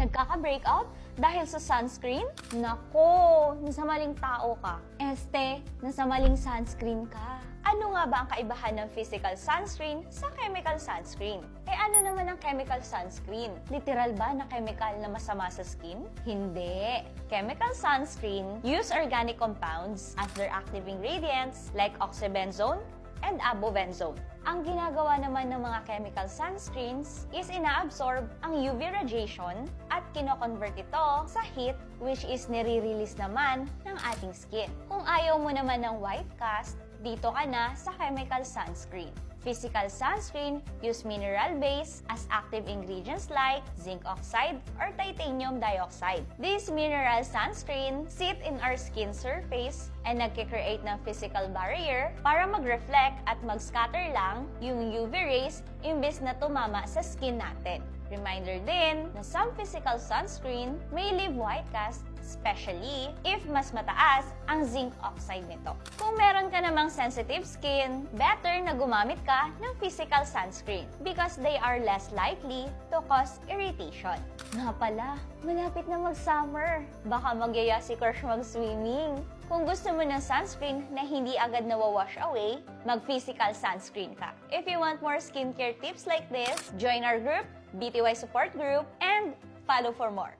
Nagkaka-breakout dahil sa sunscreen? Nako, nasa maling tao ka. Nasa maling sunscreen ka. Ano nga ba ang kaibahan ng physical sunscreen sa chemical sunscreen? Ano naman ang chemical sunscreen? Literal ba na chemical na masama sa skin? Hindi. Chemical sunscreen use organic compounds as their active ingredients like oxybenzone and abovenzone. Ang ginagawa naman ng mga chemical sunscreens is inaabsorb ang UV radiation at kino-convert ito sa heat which is nire-release naman ng ating skin. Kung ayaw mo naman ng white cast, dito ka na sa chemical sunscreen. Physical sunscreen use mineral base as active ingredients like zinc oxide or titanium dioxide. These mineral sunscreen sit in our skin surface and nagkikreate ng physical barrier para mag-reflect at mag-scatter lang yung UV rays imbes na tumama sa skin natin. Reminder din na some physical sunscreen may leave white cast, especially if mas mataas ang zinc oxide nito. Kung meron ka namang sensitive skin, better na gumamit ka ng physical sunscreen because they are less likely to cause irritation. Nga pala, malapit na mag-summer. Baka magyaya si crush mag-swimming. Kung gusto mo ng sunscreen na hindi agad nawawash away, mag-physical sunscreen ka. If you want more skincare tips like this, join our group, BTY Support Group, and follow for more.